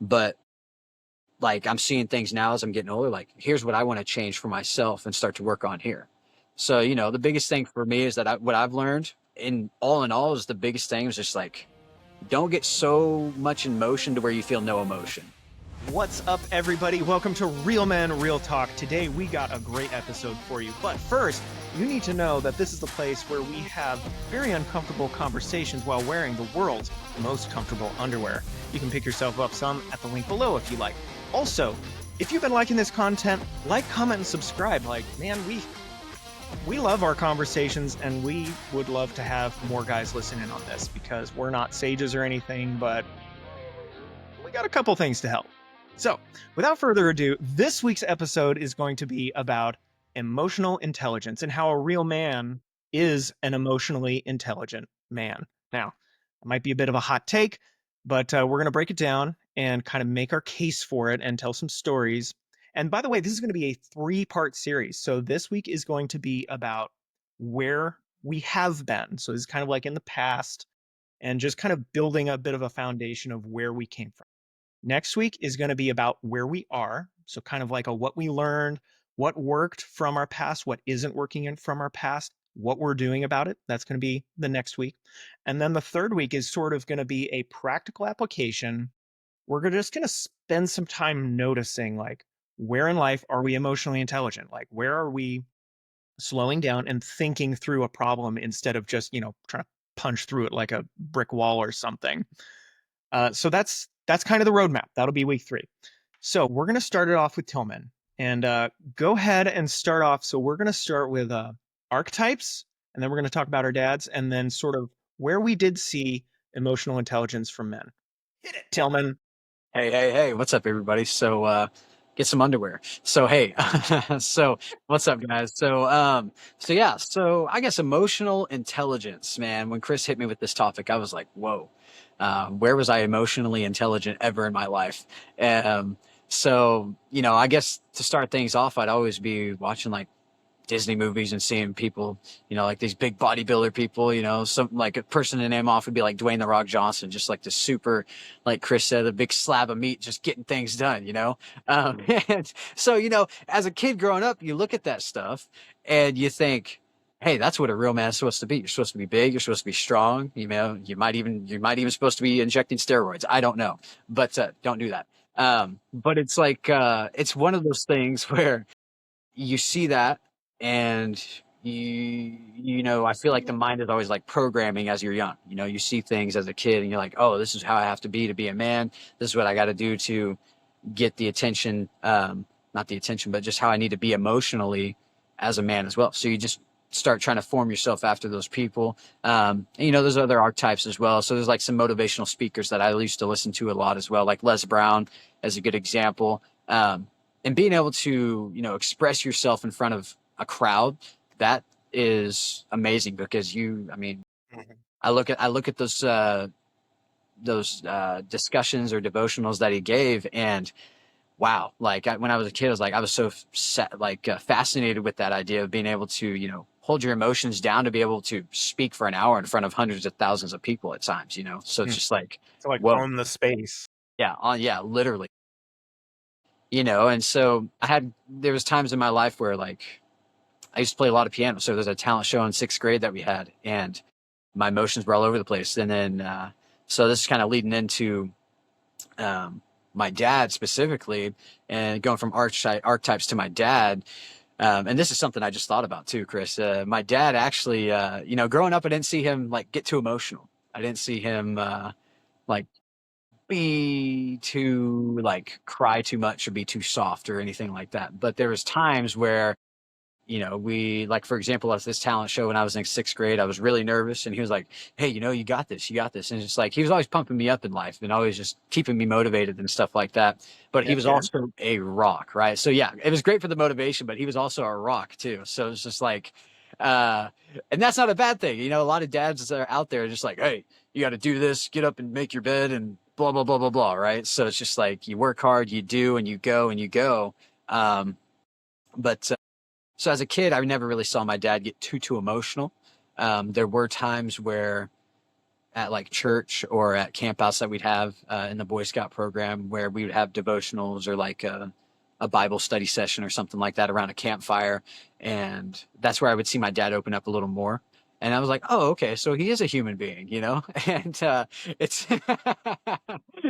But like I'm seeing things now as I'm getting older, like here's what I want to change for myself and start to work on here. So, the biggest thing for me is that what I've learned in all is the biggest thing is just like, don't get so much in motion to where you feel no emotion. What's up, everybody? Welcome to Real Men, Real Talk. Today, we got a great episode for you. But first, you need to know that this is the place where we have very uncomfortable conversations while wearing the world's most comfortable underwear. You can pick yourself up some at the link below if you like. Also, if you've been liking this content, like, comment, and subscribe. Man, we love our conversations, and we would love to have more guys listen in on this because we're not sages or anything, but we got a couple things to help. So, without further ado, this week's episode is going to be about emotional intelligence and how a real man is an emotionally intelligent man. Now, it might be a bit of a hot take, but we're going to break it down and kind of make our case for it and tell some stories. And by the way, this is going to be a 3-part series. So this week is going to be about where we have been. So this is kind of like in the past and just kind of building a bit of a foundation of where we came from. Next week is going to be about where we are. So kind of like what we learned, what worked from our past, what isn't working from our past, what we're doing about it. That's going to be the next week. And then the third week is sort of going to be a practical application. We're just going to spend some time noticing where in life are we emotionally intelligent? Like where are we slowing down and thinking through a problem instead of just, trying to punch through it like a brick wall or something. So that's kind of the roadmap. That'll be week 3. So we're going to start it off with Tilghman. And go ahead and start off. So we're going to start with archetypes, and then we're going to talk about our dads, and then sort of where we did see emotional intelligence from men. Hit it, Tilghman. Hey, what's up, everybody? So, get some underwear. So, hey, so what's up, guys? So I guess emotional intelligence, man. When Chris hit me with this topic, I was like, whoa, where was I emotionally intelligent ever in my life? I guess to start things off, I'd always be watching like Disney movies and seeing people, like these big bodybuilder people, some like a person to name off would be like Dwayne the Rock Johnson, just like the super, like Chris said, a big slab of meat, just getting things done. And so, as a kid growing up, you look at that stuff and you think, hey, that's what a real man's supposed to be. You're supposed to be big. You're supposed to be strong. You might even supposed to be injecting steroids. I don't know, but don't do that. But it's like, it's one of those things where you see that and I feel like the mind is always like programming as you're young. You see things as a kid and you're like, oh, this is how I have to be a man. This is what I got to do to get the attention, not the attention, but just how I need to be emotionally as a man as well. So you just start trying to form yourself after those people. There's other archetypes as well. So there's like some motivational speakers that I used to listen to a lot as well, like Les Brown as a good example. And being able to, express yourself in front of a crowd, that is amazing because I look at those discussions or devotionals that he gave, and wow, like when I was a kid, I was so fascinated with that idea of being able to, hold your emotions down to be able to speak for an hour in front of hundreds of thousands of people at times. So it's just like, So whoa, own the space. yeah, literally. And so there was times in my life where like I used to play a lot of piano. So there's a talent show in 6th grade that we had, and my emotions were all over the place. And then, so this is kind of leading into, my dad specifically, and going from archetypes to my dad. And this is something I just thought about too, Chris. My dad actually, growing up, I didn't see him like get too emotional. I didn't see him, like be too like cry too much or be too soft or anything like that. But there was times where, we like, for example, at this talent show when I was in 6th grade, I was really nervous and he was like, hey, you got this, you got this. And it's just like, he was always pumping me up in life and always just keeping me motivated and stuff like that. But he Yeah, was yeah. also a rock, right? So yeah, it was great for the motivation, but he was also a rock too. So it's just like, uh, and that's not a bad thing. A lot of dads that are out there are just like, hey, you got to do this, get up and make your bed and blah, blah, blah, blah, blah. Right. So it's just like, you work hard, you do, and you go and you go. Um, but so as a kid, I never really saw my dad get too emotional. There were times where at like church or at camp outs that we'd have in the Boy Scout program, where we would have devotionals or like a Bible study session or something like that around a campfire. And that's where I would see my dad open up a little more. And I was like, oh, okay, so he is a human being, you know? And it's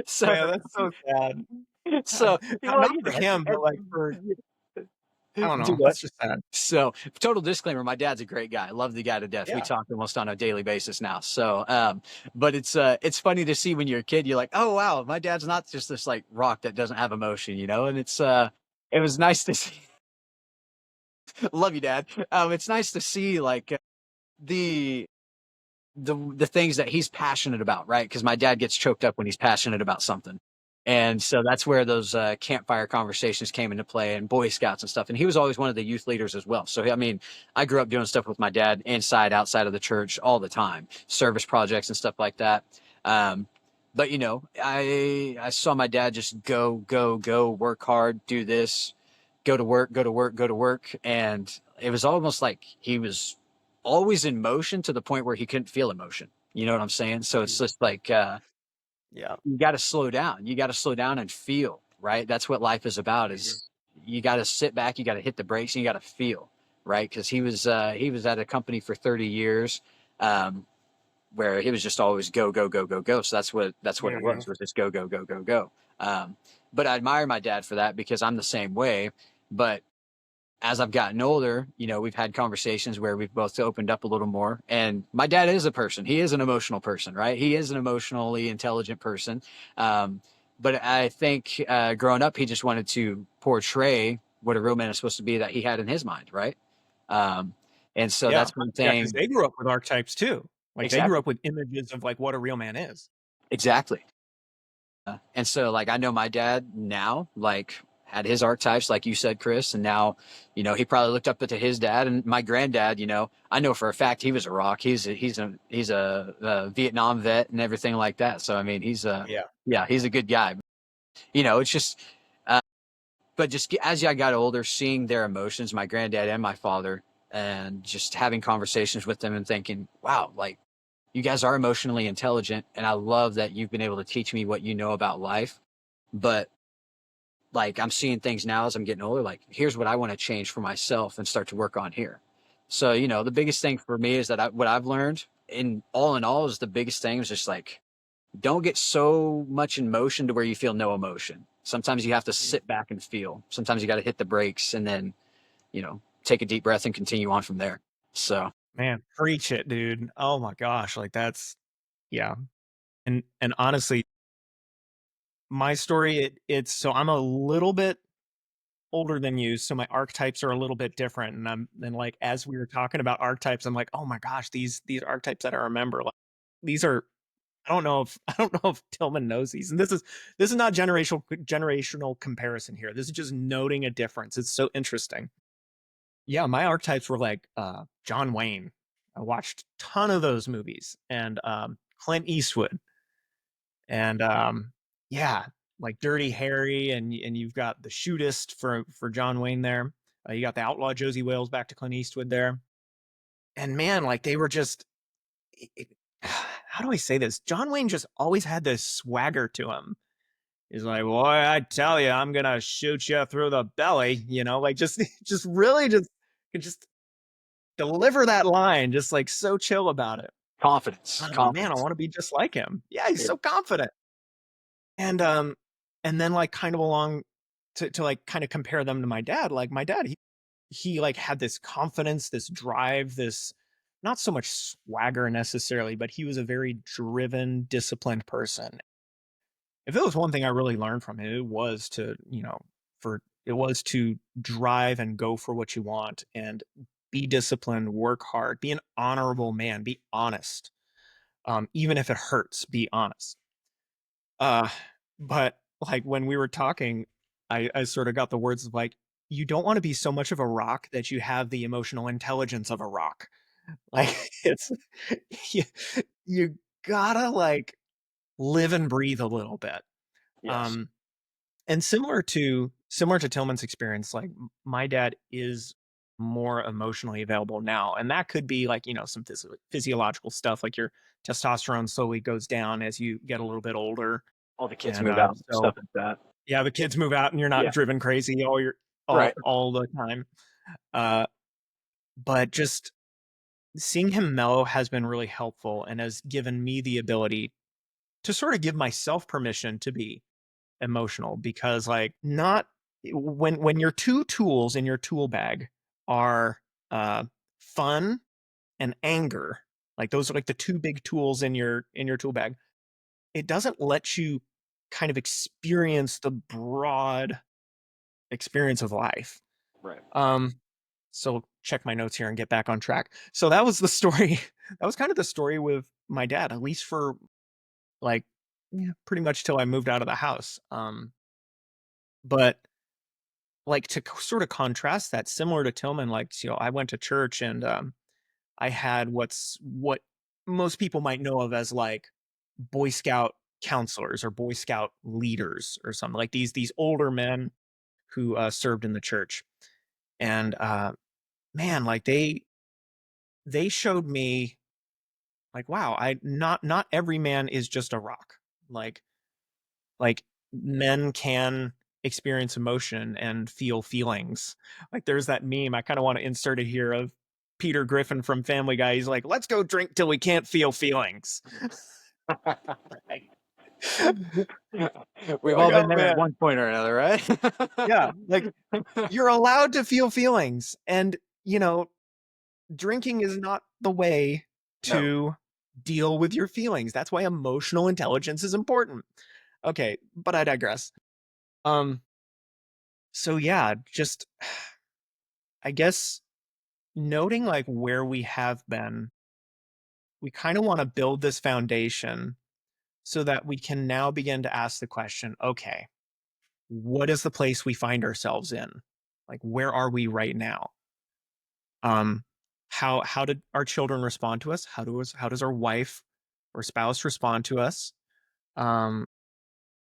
so, Man, that's so sad. so, well, Not you for know, him, but like for, I don't do know. what? That's just sad. So, total disclaimer: my dad's a great guy. I love the guy to death. We Yeah. talk almost on a daily basis now. So, but it's funny to see when you're a kid. You're like, oh wow, my dad's not just this like rock that doesn't have emotion, you know. And it was nice to see. Love you, Dad. It's nice to see like the the things that he's passionate about, right? Because my dad gets choked up when he's passionate about something. And so that's where those campfire conversations came into play, and Boy Scouts and stuff. And he was always one of the youth leaders as well. So, I mean, I grew up doing stuff with my dad inside, outside of the church all the time, service projects and stuff like that. But, you know, I saw my dad just go, go, go, work hard, do this, go to work, go to work, go to work. And it was almost like he was always in motion to the point where he couldn't feel emotion. You know what I'm saying? So it's just like, Yeah. you got to slow down. You got to slow down and feel, right? That's what life is about is you got to sit back, you got to hit the brakes, and you got to feel, right? Because he was at a company for 30 years, um, where he was just always go, go, go, go, go. So that's what it Mhm. was just go, go, go, go, go. But I admire my dad for that because I'm the same way. But as I've gotten older, you know, we've had conversations where we've both opened up a little more. And my dad is a person. He is an emotional person, right? He is an emotionally intelligent person. Um, but I think growing up, he just wanted to portray what a real man is supposed to be that he had in his mind, right? Um, and so Yeah. that's one Yeah, because thing. they grew up with archetypes too. Like they grew Exactly. up with images of like what a real man is. Exactly. And so like I know my dad now, like had his archetypes, like you said, Chris, and now, you know, he probably looked up to his dad and my granddad. You know, I know for a fact he was a rock. He's a Vietnam vet and everything like that. So I mean, Yeah. yeah, he's a good guy. You know, it's just uh, but just as I got older, seeing their emotions, my granddad and my father, and just having conversations with them and thinking, wow, like you guys are emotionally intelligent, and I love that you've been able to teach me what you know about life. But like I'm seeing things now as I'm getting older, like here's what I want to change for myself and start to work on here. So, you know, the biggest thing for me is that what I've learned in all is the biggest thing is just like, don't get so much in motion to where you feel no emotion. Sometimes you have to sit back and feel. Sometimes you got to hit the brakes and then, you know, take a deep breath and continue on from there. So, Man, preach it, dude. Oh my gosh, like that's yeah. And honestly, my story it's so I'm a little bit older than you, so my archetypes are a little bit different. And like as we were talking about archetypes, I'm like, oh my gosh, these archetypes that I remember, like these are I don't know if I don't know if Tillman knows these. And this is not generational comparison here. This is just noting a difference. It's so interesting. Yeah, my archetypes were like John Wayne. I watched a ton of those movies and Clint Eastwood and yeah, like Dirty Harry and you've got the shootist for John Wayne there. You got the outlaw Josie Wales back to Clint Eastwood there. And man, like they were just how do I say this? John Wayne just always had this swagger to him. He's like, boy, I tell you, I'm gonna shoot you through the belly, you know, like just just really just could just deliver that line, just like so chill about it. confidence, I'm like, man, I confidence. want to be just like him. Yeah, he's Yeah. so confident. And and then like kind of along to like kind of compare them to my dad, like my dad, he like had this confidence, this drive, this not so much swagger necessarily, but he was a very driven, disciplined person. If it was one thing I really learned from him, it was to, you know, for it was to drive and go for what you want and be disciplined, work hard, be an honorable man, be honest. Even if it hurts, be honest. Uh, but like when we were talking, I sort of got the words of like, you don't want to be so much of a rock that you have the emotional intelligence of a rock. Like it's you, you gotta like live and breathe a little bit. Yes. Um, and similar to Tillman's experience, like my dad is. more emotionally available now. And that could be like, some physiological stuff, like your testosterone slowly goes down as you get a little bit older. All the kids And move out, so stuff like that. yeah, the kids move out and you're not Yeah. driven crazy Right. all the time. Uh, but just seeing him mellow has been really helpful and has given me the ability to sort of give myself permission to be emotional, because like not when your two tools in your tool bag are uh fun and anger, like those are like the two big tools in your tool bag, it doesn't let you kind of experience the broad experience of life. Right. um so check my notes here and get back on track. So that was the story. That was kind of the story with my dad, at least for like, yeah, pretty much till I moved out of the house. But like to sort of contrast that, similar to Tillman, like, I went to church and I had what most people might know of as like Boy Scout counselors or Boy Scout leaders or something, like these older men who served in the church. And man, like they showed me like, wow, I not every man is just a rock. Like like men can experience emotion and feel feelings. Like there's that meme, I kind of want to insert it here, of Peter Griffin from Family Guy. He's like, let's go drink till we can't feel feelings. Right? We've Like, all been oh there at man. one point or another, right? Yeah. Like you're allowed to feel feelings. And, drinking is not the way No. to deal with your feelings. That's why emotional intelligence is important. Okay, but I digress. Um, so yeah, just I guess noting like where we have been, we kind of want to build this foundation so that we can now begin to ask the question, okay, what is the place we find ourselves in? Like where are we right now? Um, how did our children respond to us? How does our wife or spouse respond to us? Um,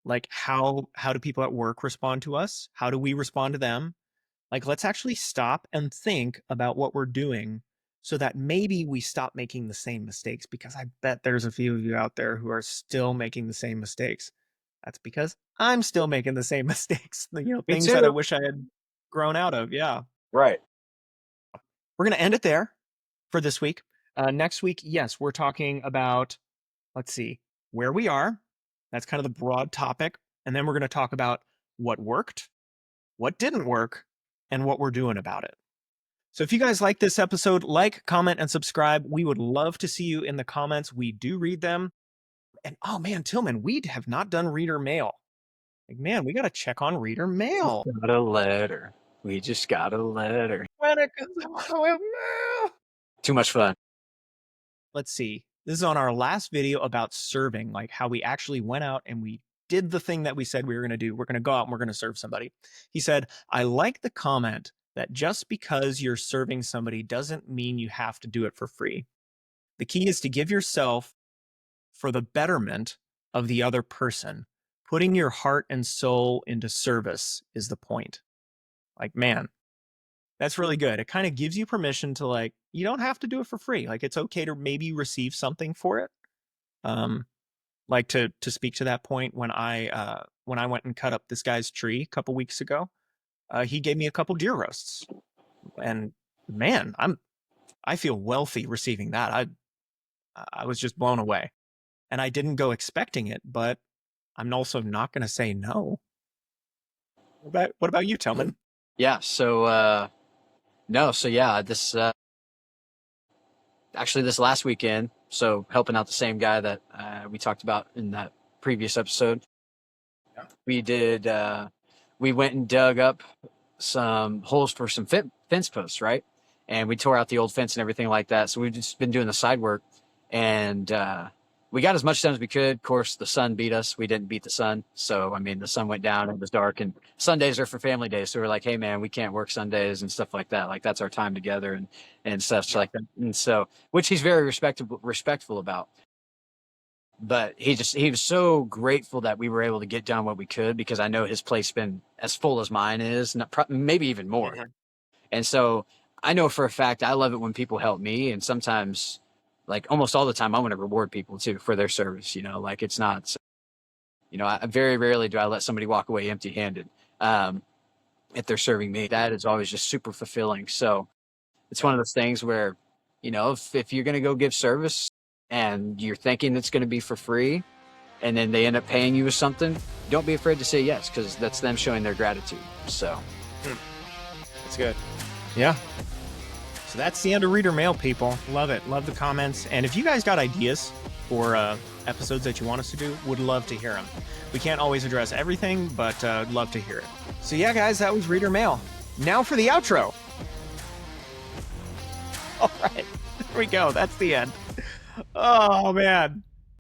like how do people at work respond to us? How do we respond to them? Like, let's actually stop and think about what we're doing so that maybe we stop making the same mistakes, because I bet there's a few of you out there who are still making the same mistakes. That's because I'm still making the same mistakes, Me things that I too. wish I had grown out of. Yeah. Right. We're going to end it there for this week. Next week, yes, we're talking about, let's see, where we are. That's kind of the broad topic. And then we're going to talk about what worked, what didn't work, and what we're doing about it. So if you guys like this episode, like, comment, and subscribe. We would love to see you in the comments. We do read them. And oh man, Tillman, we have not done reader mail. Like, man, we got to check on reader mail. Got a letter. We just got a letter. When it comes to mail. Too much fun. Let's see. This is on our last video about serving, like how we actually went out and we did the thing that we said we were going to do. We're going to go out and we're going to serve somebody. He said, I like the comment that just because you're serving somebody doesn't mean you have to do it for free. The key is to give yourself for the betterment of the other person. Putting your heart and soul into service is the point. Like, man, that's really good. It kind of gives you permission to, like, you don't have to do it for free. Like, it's okay to maybe receive something for it. Like to speak to that point, when I went and cut up this guy's tree a couple weeks ago, he gave me a couple deer roasts, and man, I feel wealthy receiving that. I was just blown away, and I didn't go expecting it, but I'm also not going to say no. What about you, Tillman? Yeah. So, no. So yeah, this, actually this last weekend, so helping out the same guy that we talked about in that previous episode, Yeah. we did, we went and dug up some holes for some fence posts, right? And we tore out the old fence and everything like that. So we've just been doing the side work, and we got as much done as we could. Of course, the sun beat us. We didn't beat the sun. So, I mean, the sun went down, it was dark, and Sundays are for family days. So we're like, hey man, we can't work Sundays and stuff like that. Like, that's our time together and stuff like that. And so, which he's very respectful about. But he was so grateful that we were able to get done what we could, because I know his place been as full as mine is, maybe even more. Mhm. And so I know for a fact I love it when people help me, and sometimes, like almost all the time, I want to reward people too for their service. Like it's not, I very rarely do I let somebody walk away empty-handed. If they're serving me, that is always just super fulfilling. So it's one of those things where, if you're going to go give service and you're thinking it's going to be for free, and then they end up paying you with something, don't be afraid to say yes, because that's them showing their gratitude. So That's good. Yeah. So that's the end of reader mail, people. Love it. Love the comments. And if you guys got ideas for episodes that you want us to do, would love to hear them. We can't always address everything, but love to hear it. So yeah, guys, that was reader mail. Now for the outro. All right. There we go. That's the end. Oh, man.